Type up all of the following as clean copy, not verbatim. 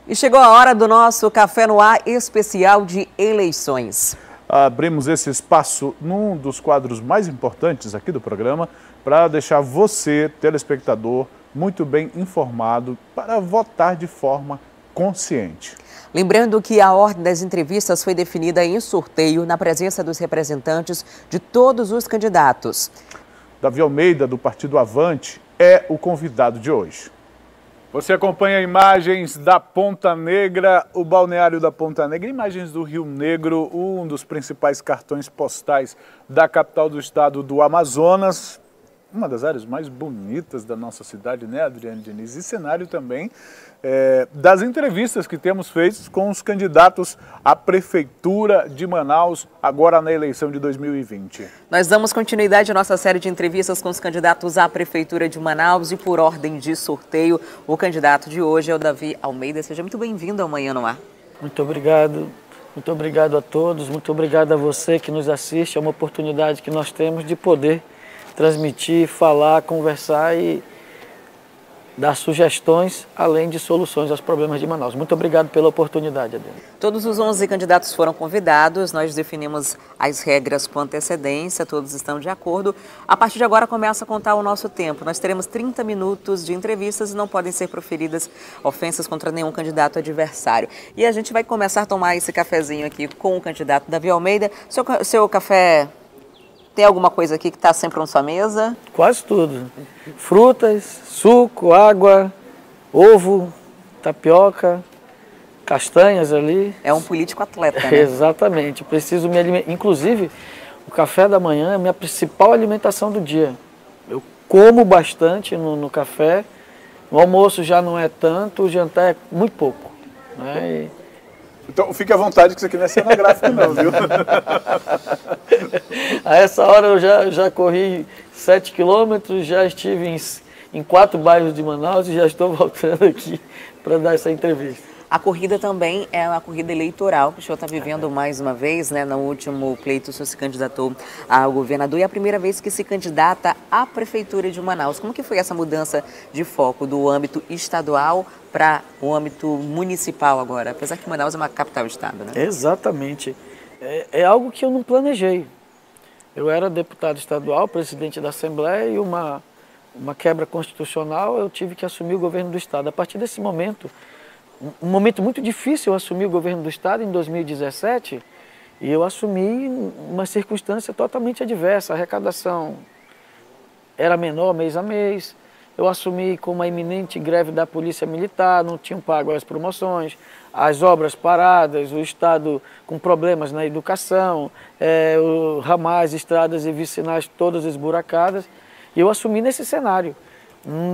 E chegou a hora do nosso Café no Ar especial de eleições. Abrimos esse espaço num dos quadros mais importantes aqui do programa para deixar você, telespectador, muito bem informado para votar de forma consciente. Lembrando que a ordem das entrevistas foi definida em sorteio na presença dos representantes de todos os candidatos. Davi Almeida, do Partido Avante, é o convidado de hoje. Você acompanha imagens da Ponta Negra, o balneário da Ponta Negra, imagens do Rio Negro, um dos principais cartões postais da capital do estado do Amazonas. Uma das áreas mais bonitas da nossa cidade, né, Adriane Diniz? E cenário também das entrevistas que temos feitas com os candidatos à Prefeitura de Manaus, agora na eleição de 2020. Nós damos continuidade à nossa série de entrevistas com os candidatos à Prefeitura de Manaus e por ordem de sorteio, o candidato de hoje é o Davi Almeida. Seja muito bem-vindo ao Manhã no Ar. Muito obrigado a todos, muito obrigado a você que nos assiste. É uma oportunidade que nós temos de poder transmitir, falar, conversar e dar sugestões, além de soluções aos problemas de Manaus. Muito obrigado pela oportunidade, Adriana. Todos os 11 candidatos foram convidados, nós definimos as regras com antecedência, todos estão de acordo. A partir de agora começa a contar o nosso tempo. Nós teremos 30 minutos de entrevistas e não podem ser proferidas ofensas contra nenhum candidato adversário. E a gente vai começar a tomar esse cafezinho aqui com o candidato Davi Almeida. Seu café... Tem alguma coisa aqui que está sempre na sua mesa? Quase tudo. Frutas, suco, água, ovo, tapioca, castanhas ali. É um político atleta, né? Exatamente. Preciso me alimentar. Inclusive, o café da manhã é a minha principal alimentação do dia. Eu como bastante no café. O almoço já não é tanto, o jantar é muito pouco, né? Então fique à vontade que isso aqui não é cenográfico não, viu? A essa hora eu já corri 7 quilômetros, já estive em 4 bairros de Manaus e já estou voltando aqui para dar essa entrevista. A corrida também é uma corrida eleitoral que o senhor está vivendo mais uma vez, né? No último pleito o senhor se candidatou ao governador e é a primeira vez que se candidata à Prefeitura de Manaus. Como que foi essa mudança de foco do âmbito estadual para o âmbito municipal agora? Apesar que Manaus é uma capital do estado, né? Exatamente. É algo que eu não planejei. Eu era deputado estadual, presidente da Assembleia e uma quebra constitucional, eu tive que assumir o governo do estado. A partir desse momento, um momento muito difícil, eu assumi o governo do estado em 2017 e eu assumi uma circunstância totalmente adversa. A arrecadação era menor mês a mês, eu assumi com uma iminente greve da Polícia Militar, não tinham pago as promoções, as obras paradas, o estado com problemas na educação, ramais, estradas e vicinais todas esburacadas. E eu assumi nesse cenário.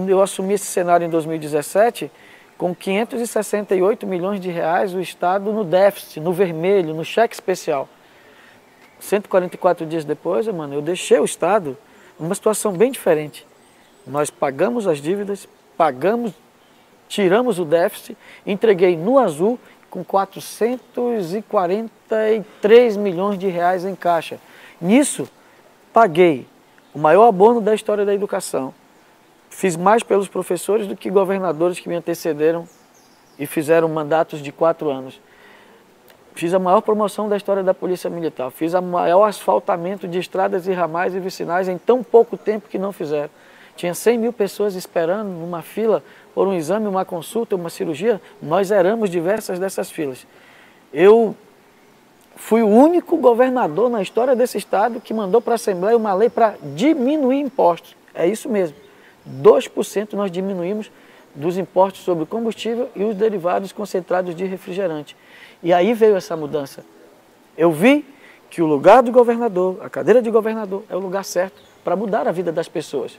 Eu assumi esse cenário em 2017 com 568 milhões de reais o estado no déficit, no vermelho, no cheque especial. 144 dias depois, mano, eu deixei o estado numa situação bem diferente. Nós pagamos as dívidas, tiramos o déficit, entreguei no azul com 443 milhões de reais em caixa. Nisso, paguei o maior abono da história da educação. Fiz mais pelos professores do que governadores que me antecederam e fizeram mandatos de 4 anos. Fiz a maior promoção da história da Polícia Militar. Fiz o maior asfaltamento de estradas e ramais e vicinais em tão pouco tempo que não fizeram. Tinha 100 mil pessoas esperando numa fila por um exame, uma consulta, uma cirurgia. Nós zeramos diversas dessas filas. Eu fui o único governador na história desse estado que mandou para a Assembleia uma lei para diminuir impostos. É isso mesmo. 2% nós diminuímos dos impostos sobre o combustível e os derivados concentrados de refrigerante. E aí veio essa mudança. Eu vi que o lugar do governador, a cadeira de governador, é o lugar certo para mudar a vida das pessoas.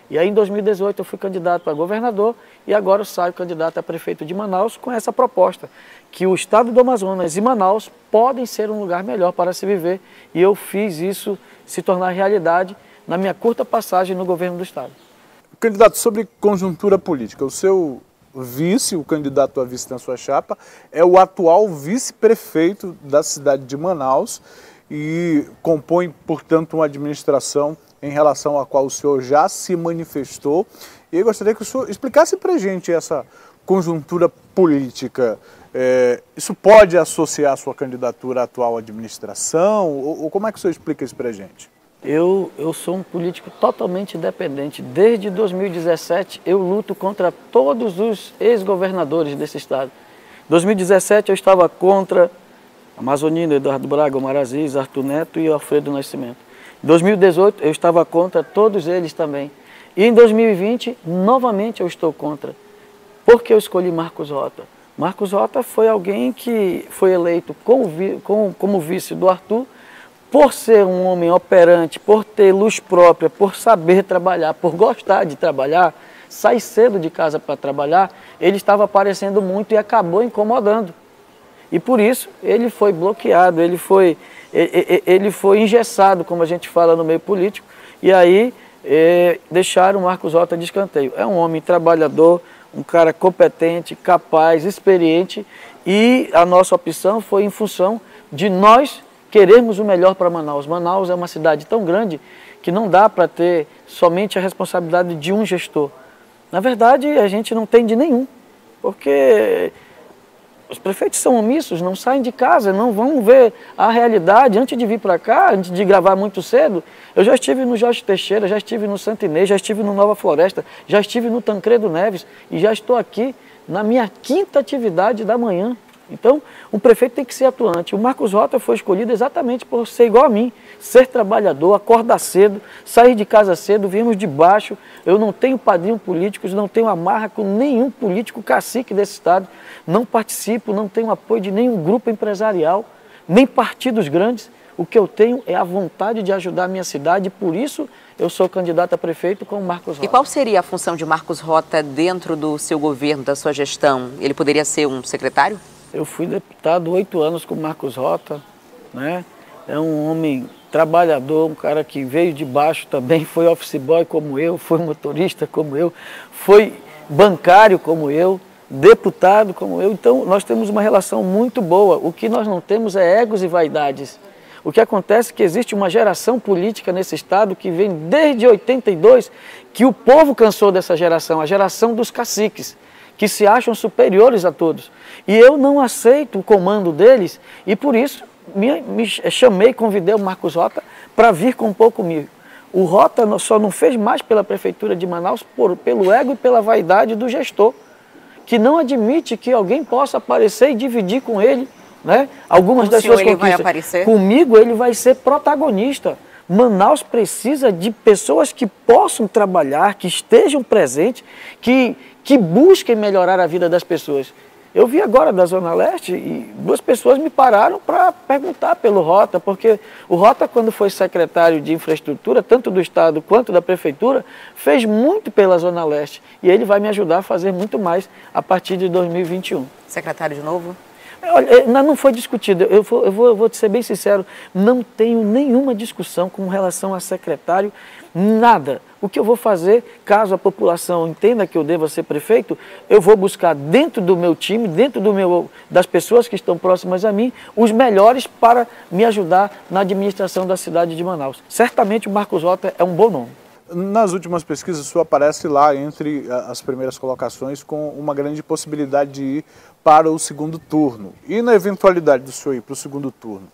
E aí em 2018 eu fui candidato a governador e agora eu saio candidato a prefeito de Manaus com essa proposta, que o estado do Amazonas e Manaus podem ser um lugar melhor para se viver e eu fiz isso se tornar realidade na minha curta passagem no governo do estado. Candidato, sobre conjuntura política, o seu vice, o candidato a vice na sua chapa, é o atual vice-prefeito da cidade de Manaus e compõe, portanto, uma administração em relação à qual o senhor já se manifestou. E eu gostaria que o senhor explicasse para a gente essa conjuntura política. Isso pode associar a sua candidatura à atual administração? Ou como é que o senhor explica isso para a gente? Eu sou um político totalmente independente. Desde 2017 eu luto contra todos os ex-governadores desse estado. Em 2017 eu estava contra Amazonino, Eduardo Braga, Omar Aziz, Arthur Neto e Alfredo Nascimento. Em 2018 eu estava contra todos eles também. E em 2020 novamente eu estou contra. Por que eu escolhi Marcos Rota? Marcos Rota foi alguém que foi eleito como vice do Arthur, por ser um homem operante, por ter luz própria, por saber trabalhar, por gostar de trabalhar, sair cedo de casa para trabalhar, ele estava aparecendo muito e acabou incomodando. E por isso ele foi bloqueado, ele foi engessado, como a gente fala no meio político, e aí deixaram o Marcos Rota de escanteio. É um homem trabalhador, um cara competente, capaz, experiente, e a nossa opção foi em função de nós queremos o melhor para Manaus. Manaus é uma cidade tão grande que não dá para ter somente a responsabilidade de um gestor. Na verdade, a gente não tem de nenhum, porque os prefeitos são omissos, não saem de casa, não vão ver a realidade. Antes de vir para cá, antes de gravar muito cedo, eu já estive no Jorge Teixeira, já estive no Santo Inês, já estive no Nova Floresta, já estive no Tancredo Neves e já estou aqui na minha 5ª atividade da manhã. Então, um prefeito tem que ser atuante. O Marcos Rota foi escolhido exatamente por ser igual a mim, ser trabalhador, acordar cedo, sair de casa cedo, viemos de baixo. Eu não tenho padrinho políticos, não tenho amarra com nenhum político cacique desse estado, não participo, não tenho apoio de nenhum grupo empresarial, nem partidos grandes. O que eu tenho é a vontade de ajudar a minha cidade e por isso eu sou candidato a prefeito com o Marcos Rota. E qual seria a função de Marcos Rota dentro do seu governo, da sua gestão? Ele poderia ser um secretário? Eu fui deputado 8 anos com o Marcos Rota, né? É um homem trabalhador, um cara que veio de baixo também, foi office boy como eu, foi motorista como eu, foi bancário como eu, deputado como eu. Então nós temos uma relação muito boa. O que nós não temos é egos e vaidades. O que acontece é que existe uma geração política nesse estado que vem desde 82, que o povo cansou dessa geração, a geração dos caciques, que se acham superiores a todos. E eu não aceito o comando deles e por isso me chamei, convidei o Marcos Rota para vir compor comigo. O Rota só não fez mais pela Prefeitura de Manaus pelo ego e pela vaidade do gestor, que não admite que alguém possa aparecer e dividir com ele, né, algumas das suas conquistas. Vai aparecer? Comigo ele vai ser protagonista. Manaus precisa de pessoas que possam trabalhar, que estejam presentes, que busquem melhorar a vida das pessoas. Eu vi agora da Zona Leste e 2 pessoas me pararam para perguntar pelo Rota, porque o Rota, quando foi secretário de infraestrutura, tanto do Estado quanto da Prefeitura, fez muito pela Zona Leste. E ele vai me ajudar a fazer muito mais a partir de 2021. Secretário de novo? Olha, não foi discutido, eu vou ser bem sincero, não tenho nenhuma discussão com relação a secretário, nada. O que eu vou fazer, caso a população entenda que eu deva ser prefeito, eu vou buscar dentro do meu time, dentro das pessoas que estão próximas a mim, os melhores para me ajudar na administração da cidade de Manaus. Certamente o Marcos Rota é um bom nome. Nas últimas pesquisas, o senhor aparece lá entre as primeiras colocações com uma grande possibilidade de ir para o 2º turno. E na eventualidade do senhor ir para o 2º turno,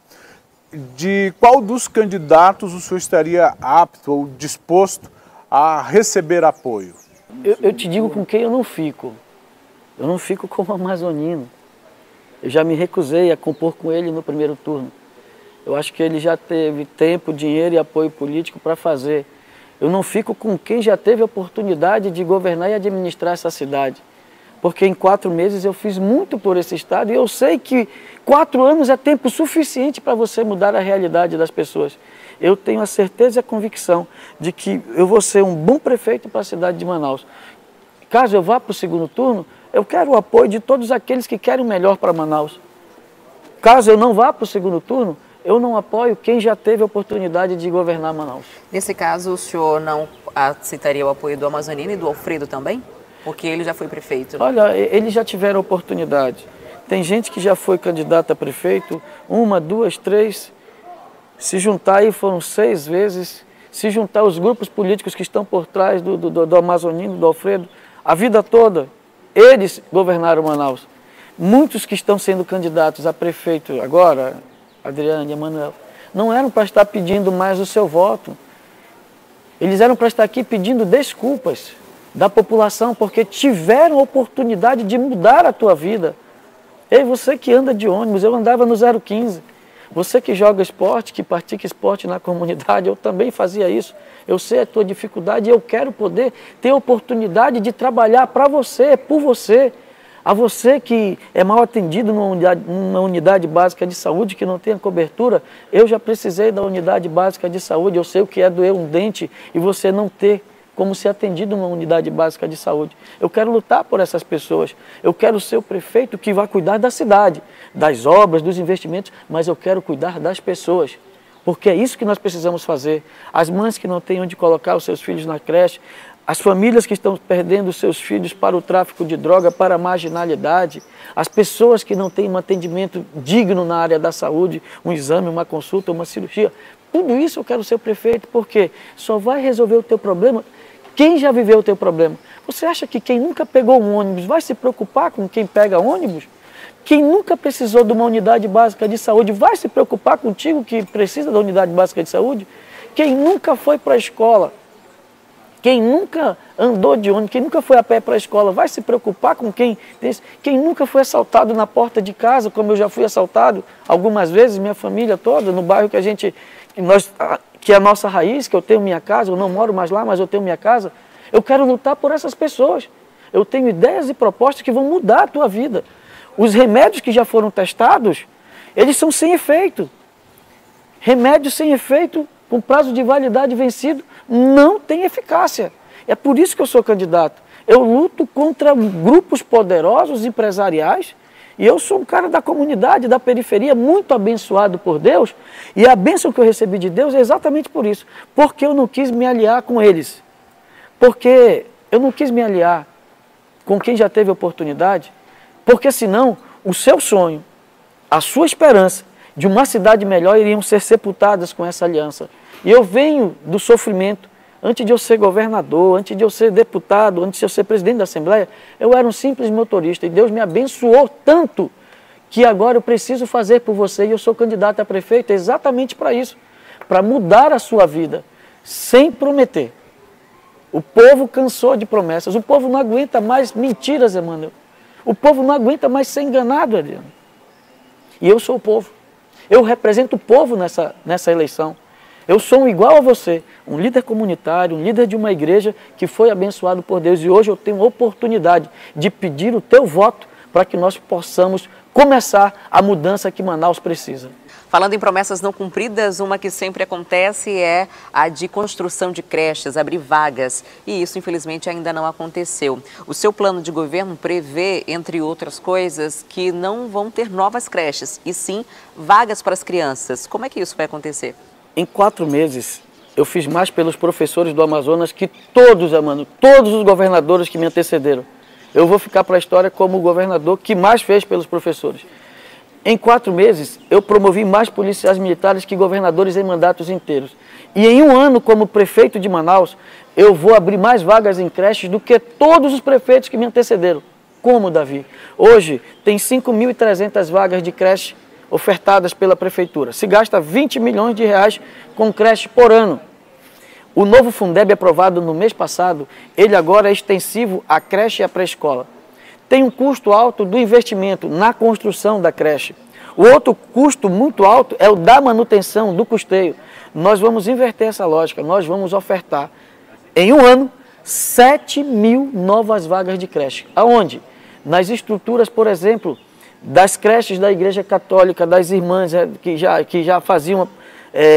de qual dos candidatos o senhor estaria apto ou disposto a receber apoio? Eu te digo com quem eu não fico. Eu não fico com o Amazonino. Eu já me recusei a compor com ele no 1º turno. Eu acho que ele já teve tempo, dinheiro e apoio político para fazer. Eu não fico com quem já teve a oportunidade de governar e administrar essa cidade. Porque em 4 meses eu fiz muito por esse estado e eu sei que 4 anos é tempo suficiente para você mudar a realidade das pessoas. Eu tenho a certeza e a convicção de que eu vou ser um bom prefeito para a cidade de Manaus. Caso eu vá para o 2º turno, eu quero o apoio de todos aqueles que querem o melhor para Manaus. Caso eu não vá para o 2º turno, eu não apoio quem já teve a oportunidade de governar Manaus. Nesse caso, o senhor não aceitaria o apoio do Amazonino e do Alfredo também? Porque ele já foi prefeito. Olha, eles já tiveram oportunidade. Tem gente que já foi candidata a prefeito, 1, 2, 3, se juntar aí foram 6 vezes, se juntar os grupos políticos que estão por trás do Amazonino, do Alfredo, a vida toda, eles governaram Manaus. Muitos que estão sendo candidatos a prefeito agora, Adriane, Emanuel, não eram para estar pedindo mais o seu voto. Eles eram para estar aqui pedindo desculpas da população, porque tiveram a oportunidade de mudar a tua vida. Ei, você que anda de ônibus, eu andava no 015. Você que joga esporte, que pratica esporte na comunidade, eu também fazia isso. Eu sei a tua dificuldade e eu quero poder ter a oportunidade de trabalhar para você, por você. A você que é mal atendido numa unidade básica de saúde, que não tem cobertura, eu já precisei da unidade básica de saúde, eu sei o que é doer um dente e você não ter como ser atendido numa unidade básica de saúde. Eu quero lutar por essas pessoas, eu quero ser o prefeito que vai cuidar da cidade, das obras, dos investimentos, mas eu quero cuidar das pessoas, porque é isso que nós precisamos fazer. As mães que não têm onde colocar os seus filhos na creche, as famílias que estão perdendo os seus filhos para o tráfico de droga, para a marginalidade, as pessoas que não têm um atendimento digno na área da saúde, um exame, uma consulta, uma cirurgia. Tudo isso eu quero ser o prefeito, porque só vai resolver o teu problema quem já viveu o teu problema. Você acha que quem nunca pegou um ônibus vai se preocupar com quem pega ônibus? Quem nunca precisou de uma unidade básica de saúde vai se preocupar contigo que precisa da unidade básica de saúde? Quem nunca foi para a escola, quem nunca andou de ônibus, quem nunca foi a pé para a escola, vai se preocupar com quem nunca foi assaltado na porta de casa, como eu já fui assaltado algumas vezes, minha família toda, no bairro que é a nossa raiz, que eu tenho minha casa, eu não moro mais lá, mas eu tenho minha casa. Eu quero lutar por essas pessoas. Eu tenho ideias e propostas que vão mudar a tua vida. Os remédios que já foram testados, eles são sem efeito. Remédios sem efeito, com prazo de validade vencido, não tem eficácia. É por isso que eu sou candidato. Eu luto contra grupos poderosos empresariais e eu sou um cara da comunidade, da periferia, muito abençoado por Deus. E a bênção que eu recebi de Deus é exatamente por isso. Porque eu não quis me aliar com eles. Porque eu não quis me aliar com quem já teve oportunidade. Porque senão o seu sonho, a sua esperança de uma cidade melhor iriam ser sepultadas com essa aliança. E eu venho do sofrimento. Antes de eu ser governador, antes de eu ser deputado, antes de eu ser presidente da Assembleia, eu era um simples motorista. E Deus me abençoou tanto que agora eu preciso fazer por você. E eu sou candidato a prefeito exatamente para isso. Para mudar a sua vida, sem prometer. O povo cansou de promessas. O povo não aguenta mais mentiras, Emanuel. O povo não aguenta mais ser enganado, Adriano. E eu sou o povo. Eu represento o povo nessa eleição. Eu sou um igual a você, um líder comunitário, um líder de uma igreja que foi abençoado por Deus. E hoje eu tenho a oportunidade de pedir o teu voto para que nós possamos começar a mudança que Manaus precisa. Falando em promessas não cumpridas, uma que sempre acontece é a de construção de creches, abrir vagas. E isso, infelizmente, ainda não aconteceu. O seu plano de governo prevê, entre outras coisas, que não vão ter novas creches, e sim vagas para as crianças. Como é que isso vai acontecer? Em 4 meses, eu fiz mais pelos professores do Amazonas que todos os governadores que me antecederam. Eu vou ficar para a história como o governador que mais fez pelos professores. Em 4 meses, eu promovi mais policiais militares que governadores em mandatos inteiros. E em 1 ano, como prefeito de Manaus, eu vou abrir mais vagas em creches do que todos os prefeitos que me antecederam. Como, Davi? Hoje, tem 5.300 vagas de creche ofertadas pela prefeitura. Se gasta 20 milhões de reais com creche por ano. O novo Fundeb aprovado no mês passado, ele agora é extensivo à creche e à pré-escola. Tem um custo alto do investimento na construção da creche. O outro custo muito alto é o da manutenção, do custeio. Nós vamos inverter essa lógica, nós vamos ofertar em 1 ano 7.000 novas vagas de creche. Aonde? Nas estruturas, por exemplo, das creches da Igreja Católica, das irmãs que já faziam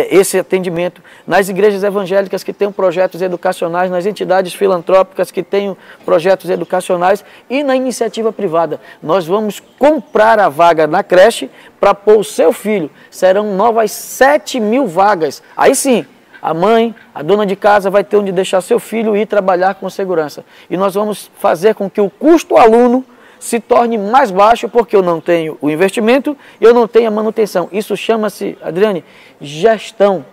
esse atendimento, nas igrejas evangélicas que têm projetos educacionais, nas entidades filantrópicas que têm projetos educacionais e na iniciativa privada. Nós vamos comprar a vaga na creche para pôr o seu filho. Serão novas 7.000 vagas. Aí sim, a mãe, a dona de casa vai ter onde deixar seu filho e ir trabalhar com segurança. E nós vamos fazer com que o custo aluno se torne mais baixo, porque eu não tenho o investimento e eu não tenho a manutenção. Isso chama-se, Adriane, gestão.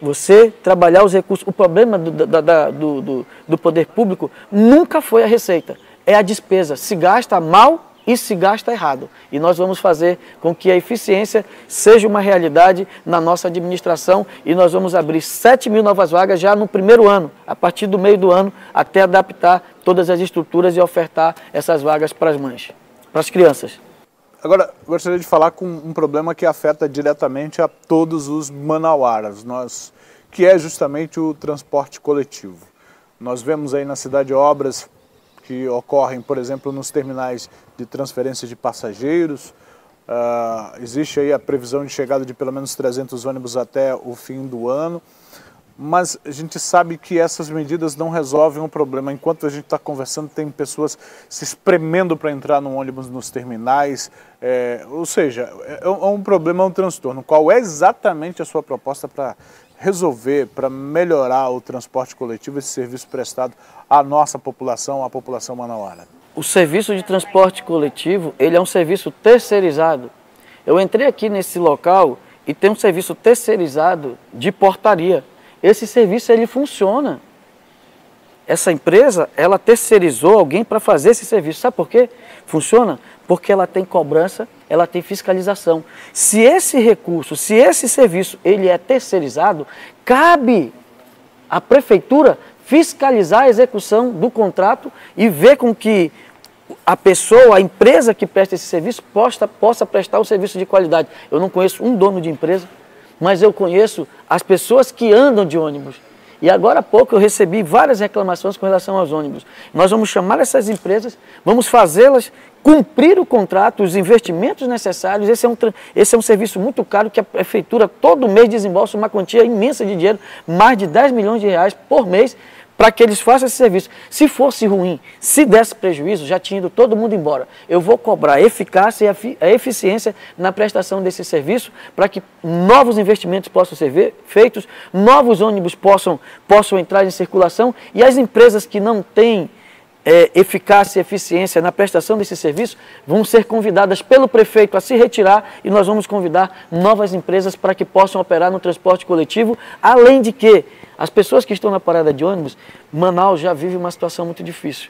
Você trabalhar os recursos. O problema do poder público nunca foi a receita, é a despesa. Se gasta mal e se gasta errado. E nós vamos fazer com que a eficiência seja uma realidade na nossa administração e nós vamos abrir 7 mil novas vagas já no primeiro ano, a partir do meio do ano, até adaptar todas as estruturas e ofertar essas vagas para as mães, para as crianças. Agora, gostaria de falar com um problema que afeta diretamente a todos os manauaras, que é justamente o transporte coletivo. Nós vemos aí na cidade obras que ocorrem, por exemplo, nos terminais de transferência de passageiros. Existe aí a previsão de chegada de pelo menos 300 ônibus até o fim do ano. Mas a gente sabe que essas medidas não resolvem o problema. Enquanto a gente está conversando, tem pessoas se espremendo para entrar no ônibus nos terminais. Ou seja, é um problema, é um transtorno. Qual é exatamente a sua proposta para resolver, para melhorar o transporte coletivo, esse serviço prestado à nossa população, à população manauara? O serviço de transporte coletivo, ele é um serviço terceirizado. Eu entrei aqui nesse local e tem um serviço terceirizado de portaria. Esse serviço, ele funciona. Essa empresa, ela terceirizou alguém para fazer esse serviço. Sabe por quê? Funciona porque ela tem cobrança, ela tem fiscalização. Se esse recurso, se esse serviço, ele é terceirizado, cabe à prefeitura fiscalizar a execução do contrato e ver com que a pessoa, a empresa que presta esse serviço, possa prestar um serviço de qualidade. Eu não conheço um dono de empresa, mas eu conheço as pessoas que andam de ônibus. E agora há pouco eu recebi várias reclamações com relação aos ônibus. Nós vamos chamar essas empresas, vamos fazê-las cumprir o contrato, os investimentos necessários. Esse é um serviço muito caro que a prefeitura todo mês desembolsa uma quantia imensa de dinheiro, mais de 10 milhões de reais por mês, para que eles façam esse serviço. Se fosse ruim, se desse prejuízo, já tinha ido todo mundo embora. Eu vou cobrar a eficácia e a eficiência na prestação desse serviço para que novos investimentos possam ser feitos, novos ônibus possam entrar em circulação e as empresas que não têm eficácia e eficiência na prestação desse serviço vão ser convidadas pelo prefeito a se retirar e nós vamos convidar novas empresas para que possam operar no transporte coletivo, além de que as pessoas que estão na parada de ônibus, Manaus já vive uma situação muito difícil.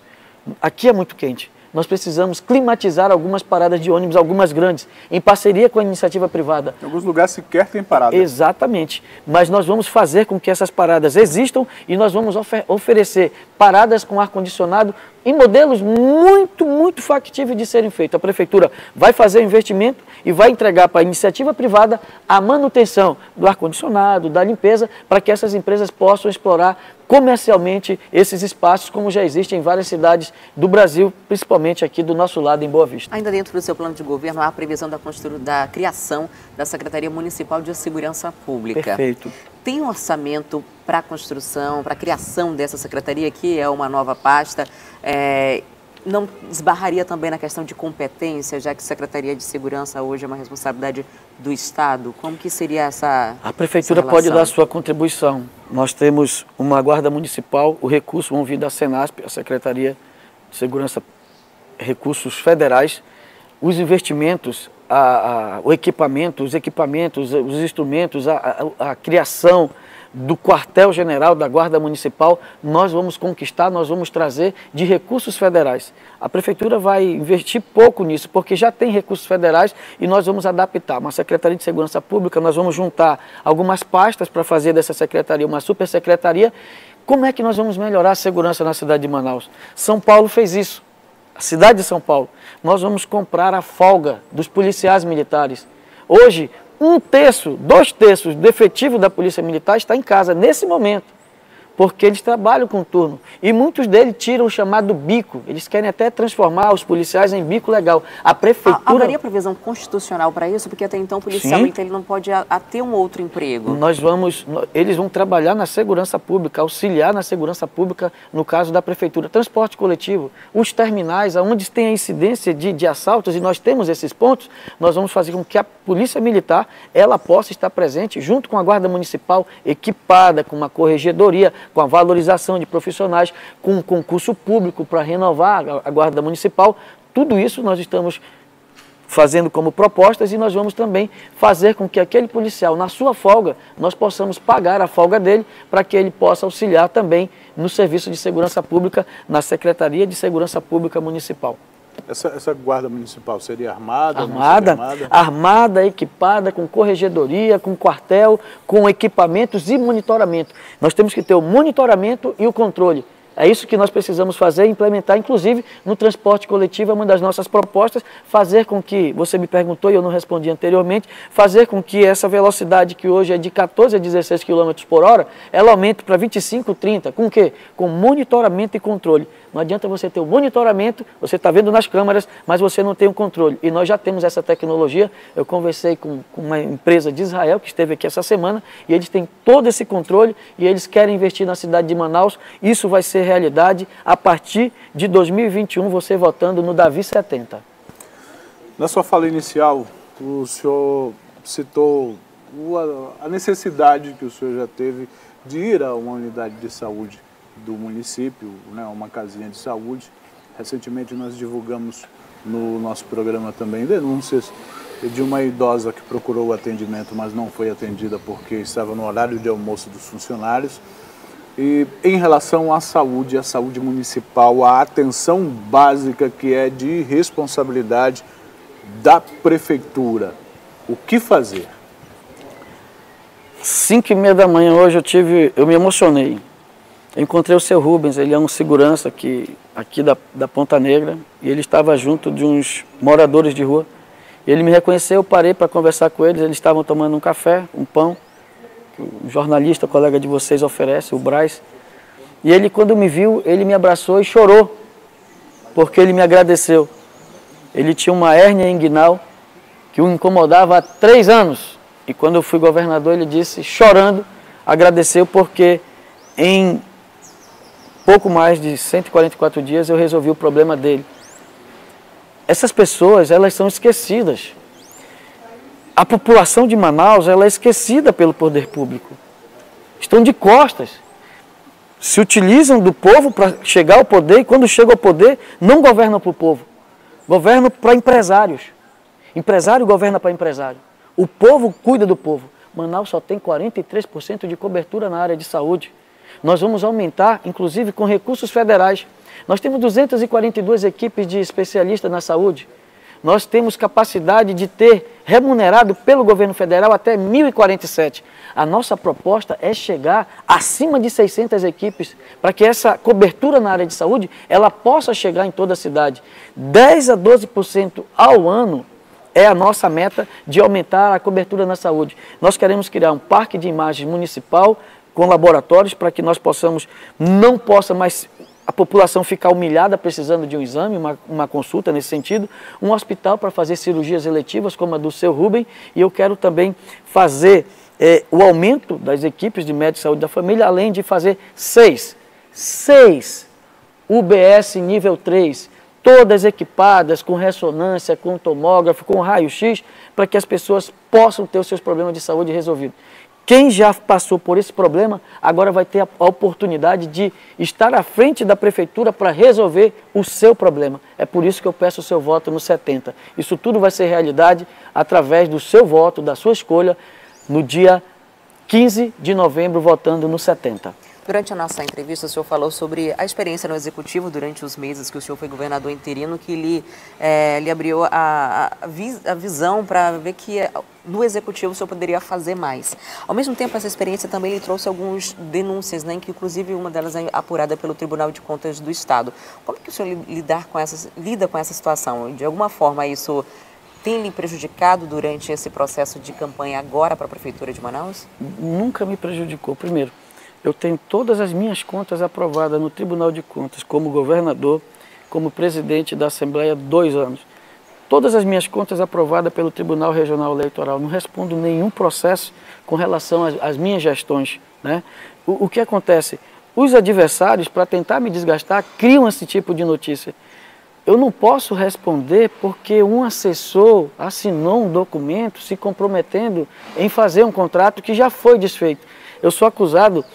Aqui é muito quente. Nós precisamos climatizar algumas paradas de ônibus, algumas grandes, em parceria com a iniciativa privada. Em alguns lugares sequer tem parada. Exatamente. Mas nós vamos fazer com que essas paradas existam e nós vamos oferecer paradas com ar-condicionado em modelos muito factíveis de serem feitos. A prefeitura vai fazer o investimento e vai entregar para a iniciativa privada a manutenção do ar-condicionado, da limpeza, para que essas empresas possam explorar comercialmente esses espaços, como já existem em várias cidades do Brasil, principalmente aqui do nosso lado, em Boa Vista. Ainda dentro do seu plano de governo, há a previsão da criação da Secretaria Municipal de Segurança Pública. Perfeito. Tem um orçamento para a construção, para a criação dessa secretaria, que é uma nova pasta? Não esbarraria também na questão de competência, já que Secretaria de Segurança hoje é uma responsabilidade do Estado? Como que seria essa A Prefeitura pode dar a sua contribuição. Nós temos uma Guarda Municipal, o recurso vão vir da Senasp, a Secretaria de Segurança, recursos federais, os investimentos, o equipamento, os instrumentos, a criação do quartel-general da Guarda Municipal, nós vamos conquistar, nós vamos trazer de recursos federais. A Prefeitura vai investir pouco nisso, porque já tem recursos federais e nós vamos adaptar. Uma Secretaria de Segurança Pública, nós vamos juntar algumas pastas para fazer dessa secretaria uma supersecretaria. Como é que nós vamos melhorar a segurança na cidade de Manaus? São Paulo fez isso. A cidade de São Paulo. Nós vamos comprar a folga dos policiais militares. Hoje, 1/3, 2/3 do efetivo da Polícia Militar está em casa, nesse momento, porque eles trabalham com turno. E muitos deles tiram o chamado bico. Eles querem até transformar os policiais em bico legal. A Prefeitura... Haveria previsão constitucional para isso? Porque até então o policial ele não pode ter um outro emprego. Eles vão trabalhar na segurança pública, auxiliar na segurança pública, no caso da Prefeitura. Transporte coletivo, os terminais, onde tem a incidência de assaltos, e nós temos esses pontos, nós vamos fazer com que a Polícia Militar ela possa estar presente, junto com a Guarda Municipal, equipada, com uma corregedoria, com a valorização de profissionais, com um concurso público para renovar a Guarda Municipal. Tudo isso nós estamos fazendo como propostas, e nós vamos também fazer com que aquele policial, na sua folga, nós possamos pagar a folga dele para que ele possa auxiliar também no Serviço de Segurança Pública, na Secretaria de Segurança Pública Municipal. Essa guarda municipal seria armada? Armada, equipada, com corregedoria, com quartel, com equipamentos e monitoramento. Nós temos que ter o monitoramento e o controle. É isso que nós precisamos fazer, implementar, inclusive no transporte coletivo, é uma das nossas propostas, fazer com que, você me perguntou e eu não respondi anteriormente, fazer com que essa velocidade que hoje é de 14 a 16 km por hora, ela aumente para 25, 30, com o quê? Com monitoramento e controle. Não adianta você ter o monitoramento, você está vendo nas câmeras, mas você não tem o controle. E nós já temos essa tecnologia. Eu conversei com uma empresa de Israel que esteve aqui essa semana e eles têm todo esse controle e eles querem investir na cidade de Manaus. Isso vai ser realidade a partir de 2021, você votando no Davi 70. Na sua fala inicial, o senhor citou a necessidade que o senhor já teve de ir a uma unidade de saúde do município, né, uma casinha de saúde. Recentemente nós divulgamos no nosso programa também denúncias de uma idosa que procurou o atendimento, mas não foi atendida porque estava no horário de almoço dos funcionários. E em relação à saúde municipal, a atenção básica que é de responsabilidade da prefeitura, o que fazer? 5h30 da manhã hoje eu me emocionei. Eu encontrei o seu Rubens, ele é um segurança aqui da Ponta Negra, e ele estava junto de uns moradores de rua. Ele me reconheceu, eu parei para conversar com eles estavam tomando um café, um pão, que um jornalista, colega de vocês, oferece, o Braz. E ele, quando me viu, ele me abraçou e chorou, porque ele me agradeceu. Ele tinha uma hérnia inguinal que o incomodava há 3 anos. E quando eu fui governador, ele disse, chorando, agradeceu porque em pouco mais de 144 dias eu resolvi o problema dele. Essas pessoas, elas são esquecidas. A população de Manaus, ela é esquecida pelo poder público. Estão de costas. Se utilizam do povo para chegar ao poder e quando chegam ao poder, não governam para o povo. Governam para empresários. Empresário governa para empresário. O povo cuida do povo. Manaus só tem 43% de cobertura na área de saúde. Nós vamos aumentar, inclusive, com recursos federais. Nós temos 242 equipes de especialistas na saúde. Nós temos capacidade de ter remunerado pelo governo federal até 1.047. A nossa proposta é chegar acima de 600 equipes para que essa cobertura na área de saúde ela possa chegar em toda a cidade. 10 a 12% ao ano é a nossa meta de aumentar a cobertura na saúde. Nós queremos criar um parque de imagens municipal com laboratórios para que nós possamos, não possa mais a população ficar humilhada precisando de um exame, uma consulta nesse sentido, um hospital para fazer cirurgias eletivas como a do seu Rubem, e eu quero também fazer o aumento das equipes de médico de saúde da família, além de fazer 6 UBS nível 3, todas equipadas com ressonância, com tomógrafo, com raio-x, para que as pessoas possam ter os seus problemas de saúde resolvidos. Quem já passou por esse problema, agora vai ter a oportunidade de estar à frente da prefeitura para resolver o seu problema. É por isso que eu peço o seu voto no 70. Isso tudo vai ser realidade através do seu voto, da sua escolha, no dia 15 de novembro, votando no 70. Durante a nossa entrevista, o senhor falou sobre a experiência no Executivo durante os meses que o senhor foi governador interino, que lhe abriu a visão para ver que no Executivo o senhor poderia fazer mais. Ao mesmo tempo, essa experiência também lhe trouxe algumas denúncias, né, que inclusive uma delas é apurada pelo Tribunal de Contas do Estado. Como que o senhor lida com essa situação? De alguma forma isso tem lhe prejudicado durante esse processo de campanha agora para a Prefeitura de Manaus? Nunca me prejudicou. Primeiro, eu tenho todas as minhas contas aprovadas no Tribunal de Contas, como governador, como presidente da Assembleia, 2 anos. Todas as minhas contas aprovadas pelo Tribunal Regional Eleitoral. Não respondo nenhum processo com relação às minhas gestões, né? O que acontece? Os adversários, para tentar me desgastar, criam esse tipo de notícia. Eu não posso responder porque um assessor assinou um documento se comprometendo em fazer um contrato que já foi desfeito. Eu sou acusado,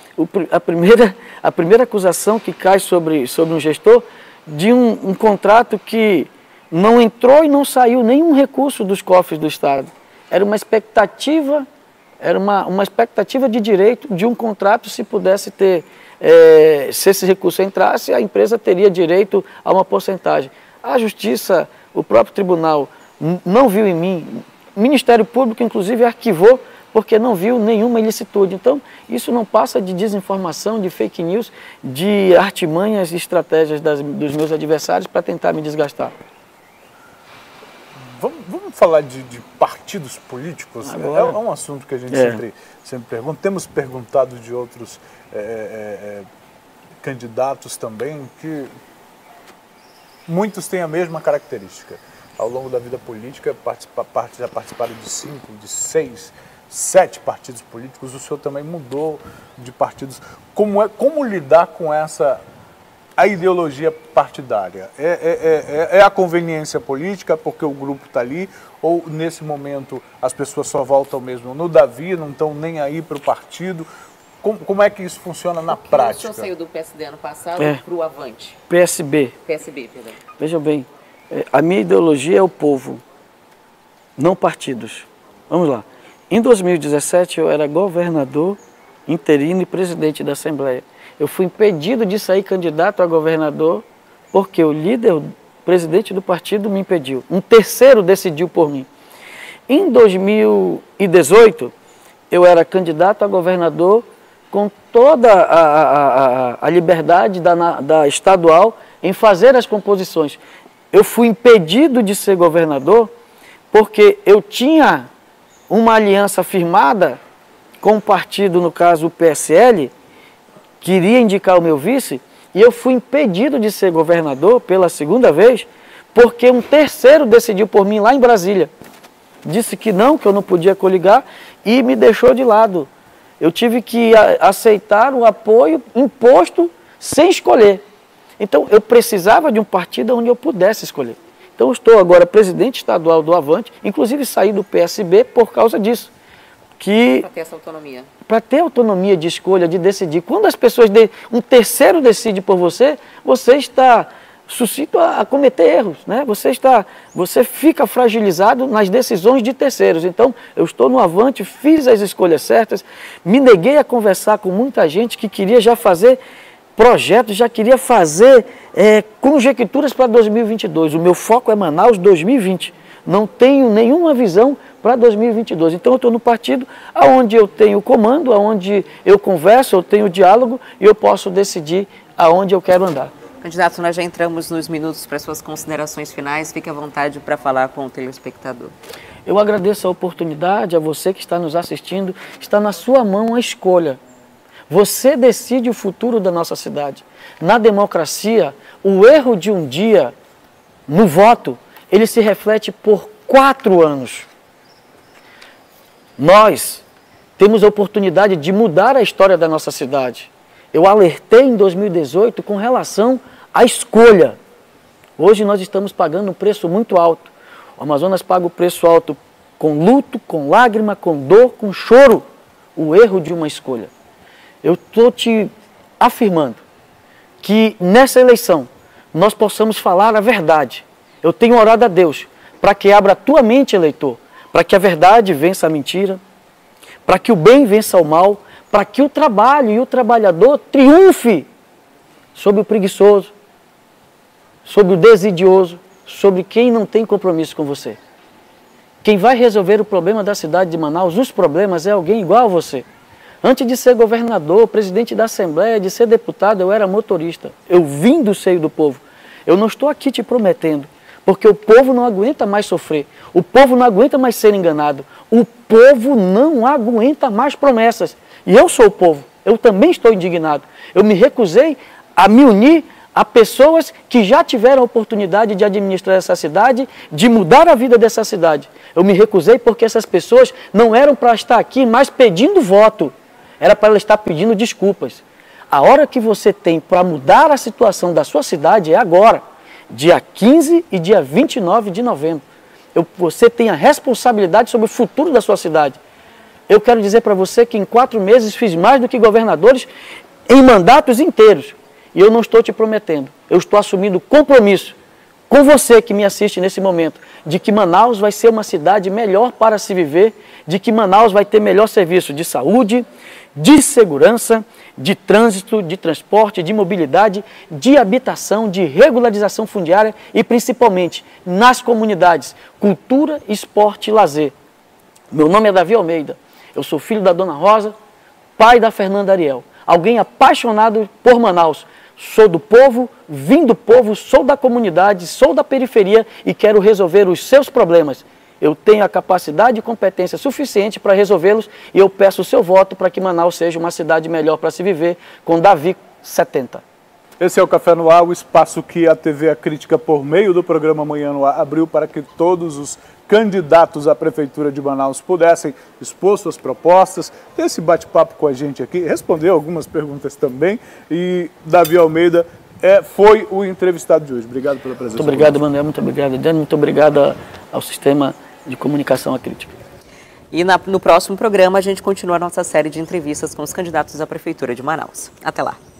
a primeira acusação que cai sobre um gestor de um contrato que não entrou e não saiu nenhum recurso dos cofres do Estado. Era uma expectativa, de direito de um contrato, se pudesse ter, se esse recurso entrasse, a empresa teria direito a uma porcentagem. A Justiça, o próprio tribunal, não viu em mim, o Ministério Público, inclusive, arquivou, porque não viu nenhuma ilicitude. Então, isso não passa de desinformação, de fake news, de artimanhas e estratégias dos meus adversários para tentar me desgastar. Vamos falar de partidos políticos? Agora, é um assunto que a gente sempre pergunta. Temos perguntado de outros candidatos também, que muitos têm a mesma característica. Ao longo da vida política, já participaram de 5, de 6, 7 partidos políticos. O senhor também mudou de partidos. Como lidar com a ideologia partidária? É a conveniência política porque o grupo está ali, ou nesse momento as pessoas só voltam mesmo no Davi, não estão nem aí para o partido? Como é que isso funciona na prática? O senhor saiu do PSD ano passado para o Avante? PSB, perdão. Veja bem, a minha ideologia é o povo, não partidos. Vamos lá. Em 2017 eu era governador interino e presidente da Assembleia. Eu fui impedido de sair candidato a governador porque o líder, o presidente do partido, me impediu. Um terceiro decidiu por mim. Em 2018, eu era candidato a governador com toda a liberdade da estadual em fazer as composições. Eu fui impedido de ser governador porque eu tinha uma aliança firmada com o partido, no caso o PSL, que iria indicar o meu vice, e eu fui impedido de ser governador pela segunda vez, porque um terceiro decidiu por mim lá em Brasília. Disse que eu não podia coligar e me deixou de lado. Eu tive que aceitar o apoio imposto sem escolher. Então eu precisava de um partido onde eu pudesse escolher. Então eu estou agora presidente estadual do Avante, inclusive saí do PSB por causa disso. Para ter essa autonomia. Para ter autonomia de escolha, de decidir. Quando as pessoas, um terceiro decide por você, você está suscito a cometer erros, né? Você fica fragilizado nas decisões de terceiros. Então, eu estou no Avante, fiz as escolhas certas, me neguei a conversar com muita gente que queria já fazer projetos, já queria fazer conjecturas para 2022. O meu foco é Manaus 2020. Não tenho nenhuma visão para 2022. Então eu estou no partido onde eu tenho comando, onde eu converso, eu tenho diálogo e eu posso decidir aonde eu quero andar. Candidato, nós já entramos nos minutos para suas considerações finais. Fique à vontade para falar com o telespectador. Eu agradeço a oportunidade, a você que está nos assistindo. Está na sua mão a escolha. Você decide o futuro da nossa cidade. Na democracia, o erro de um dia no voto, ele se reflete por 4 anos. Nós temos a oportunidade de mudar a história da nossa cidade. Eu alertei em 2018 com relação à escolha. Hoje nós estamos pagando um preço muito alto. O Amazonas paga o preço alto com luto, com lágrima, com dor, com choro. O erro de uma escolha. Eu estou te afirmando que nessa eleição nós possamos falar a verdade. Eu tenho orado a Deus para que abra a tua mente, eleitor, para que a verdade vença a mentira, para que o bem vença o mal, para que o trabalho e o trabalhador triunfe sobre o preguiçoso, sobre o desidioso, sobre quem não tem compromisso com você. Quem vai resolver o problema da cidade de Manaus, os problemas, é alguém igual a você. Antes de ser governador, presidente da Assembleia, de ser deputado, eu era motorista. Eu vim do seio do povo. Eu não estou aqui te prometendo, porque o povo não aguenta mais sofrer. O povo não aguenta mais ser enganado. O povo não aguenta mais promessas. E eu sou o povo. Eu também estou indignado. Eu me recusei a me unir a pessoas que já tiveram a oportunidade de administrar essa cidade, de mudar a vida dessa cidade. Eu me recusei porque essas pessoas não eram para estar aqui mais pedindo voto. Era para elas estar pedindo desculpas. A hora que você tem para mudar a situação da sua cidade é agora. Dia 15 e dia 29 de novembro. Você tem a responsabilidade sobre o futuro da sua cidade. Eu quero dizer para você que em 4 meses fiz mais do que governadores em mandatos inteiros. E eu não estou te prometendo. Eu estou assumindo compromisso com você que me assiste nesse momento, de que Manaus vai ser uma cidade melhor para se viver, de que Manaus vai ter melhor serviço de saúde, de segurança, de trânsito, de transporte, de mobilidade, de habitação, de regularização fundiária e principalmente nas comunidades, cultura, esporte e lazer. Meu nome é Davi Almeida, eu sou filho da Dona Rosa, pai da Fernanda Ariel, alguém apaixonado por Manaus. Sou do povo, vim do povo, sou da comunidade, sou da periferia e quero resolver os seus problemas. Eu tenho a capacidade e competência suficiente para resolvê-los e eu peço o seu voto para que Manaus seja uma cidade melhor para se viver, com Davi 70. Esse é o Café no Ar, o espaço que a TV A Crítica, por meio do programa Manhã no Ar, abriu para que todos os candidatos à Prefeitura de Manaus pudessem expor suas propostas, ter esse bate-papo com a gente aqui, responder algumas perguntas também. E Davi Almeida foi o entrevistado de hoje. Obrigado pela presença. Muito obrigado, Manuel. Muito obrigado, Dani. Muito obrigado ao Sistema de Comunicação A Crítica. E no próximo programa a gente continua a nossa série de entrevistas com os candidatos à Prefeitura de Manaus. Até lá.